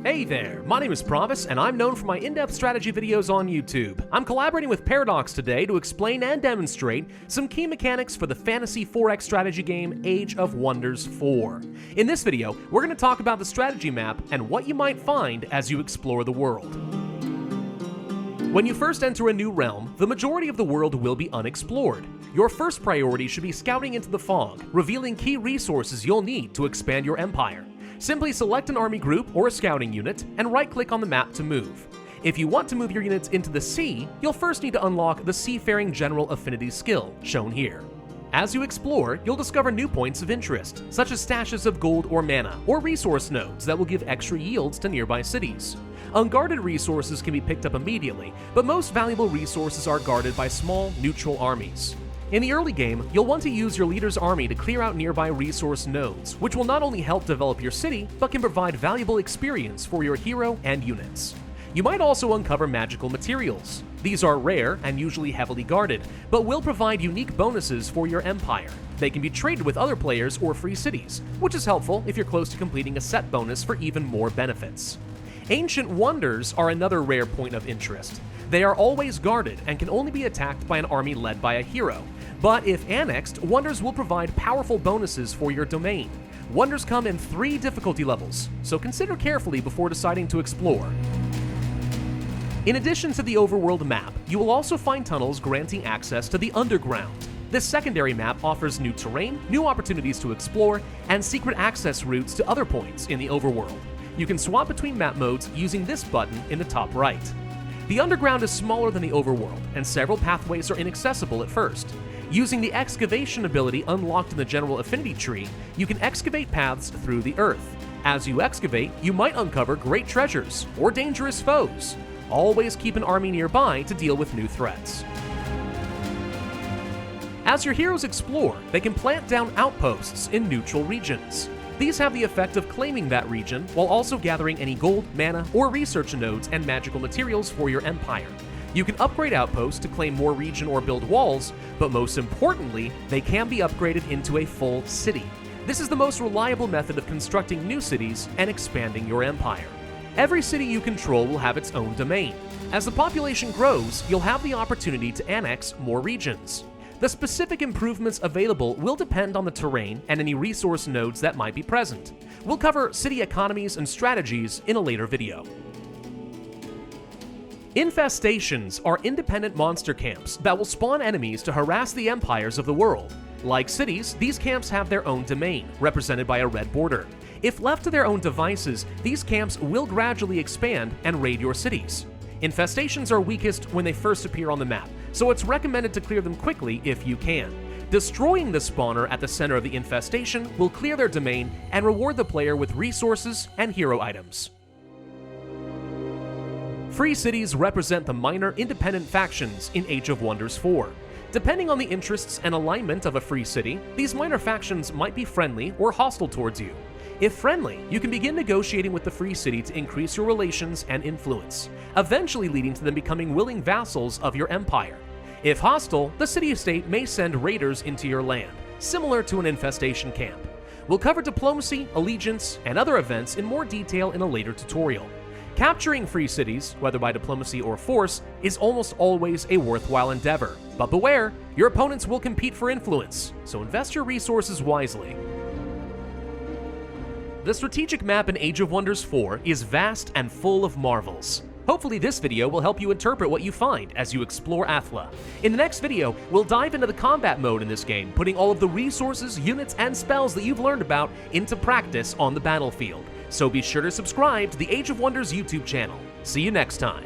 Hey there, my name is Provis, and I'm known for my in-depth strategy videos on YouTube. I'm collaborating with Paradox today to explain and demonstrate some key mechanics for the fantasy 4X strategy game Age of Wonders 4. In this video, we're going to talk about the strategy map and what you might find as you explore the world. When you first enter a new realm, the majority of the world will be unexplored. Your first priority should be scouting into the fog, revealing key resources you'll need to expand your empire. Simply select an army group or a scouting unit and right-click on the map to move. If you want to move your units into the sea, you'll first need to unlock the Seafaring General Affinity skill, shown here. As you explore, you'll discover new points of interest, such as stashes of gold or mana, or resource nodes that will give extra yields to nearby cities. Unguarded resources can be picked up immediately, but most valuable resources are guarded by small, neutral armies. In the early game, you'll want to use your leader's army to clear out nearby resource nodes, which will not only help develop your city, but can provide valuable experience for your hero and units. You might also uncover magical materials. These are rare and usually heavily guarded, but will provide unique bonuses for your empire. They can be traded with other players or free cities, which is helpful if you're close to completing a set bonus for even more benefits. Ancient Wonders are another rare point of interest. They are always guarded and can only be attacked by an army led by a hero. But if annexed, Wonders will provide powerful bonuses for your domain. Wonders come in 3 difficulty levels, so consider carefully before deciding to explore. In addition to the overworld map, you will also find tunnels granting access to the underground. This secondary map offers new terrain, new opportunities to explore, and secret access routes to other points in the overworld. You can swap between map modes using this button in the top right. The underground is smaller than the overworld, and several pathways are inaccessible at first. Using the excavation ability unlocked in the General Affinity tree, you can excavate paths through the earth. As you excavate, you might uncover great treasures or dangerous foes. Always keep an army nearby to deal with new threats. As your heroes explore, they can plant down outposts in neutral regions. These have the effect of claiming that region while also gathering any gold, mana, or research nodes and magical materials for your empire. You can upgrade outposts to claim more region or build walls, but most importantly, they can be upgraded into a full city. This is the most reliable method of constructing new cities and expanding your empire. Every city you control will have its own domain. As the population grows, you'll have the opportunity to annex more regions. The specific improvements available will depend on the terrain and any resource nodes that might be present. We'll cover city economies and strategies in a later video. Infestations are independent monster camps that will spawn enemies to harass the empires of the world. Like cities, these camps have their own domain, represented by a red border. If left to their own devices, these camps will gradually expand and raid your cities. Infestations are weakest when they first appear on the map, so it's recommended to clear them quickly if you can. Destroying the spawner at the center of the infestation will clear their domain and reward the player with resources and hero items. Free cities represent the minor independent factions in Age of Wonders 4. Depending on the interests and alignment of a free city, these minor factions might be friendly or hostile towards you. If friendly, you can begin negotiating with the free city to increase your relations and influence, eventually leading to them becoming willing vassals of your empire. If hostile, the city-state may send raiders into your land, similar to an infestation camp. We'll cover diplomacy, allegiance, and other events in more detail in a later tutorial. Capturing free cities, whether by diplomacy or force, is almost always a worthwhile endeavor. But beware, your opponents will compete for influence, so invest your resources wisely. The strategic map in Age of Wonders 4 is vast and full of marvels. Hopefully this video will help you interpret what you find as you explore Athla. In the next video, we'll dive into the combat mode in this game, putting all of the resources, units, and spells that you've learned about into practice on the battlefield. So be sure to subscribe to the Age of Wonders YouTube channel. See you next time.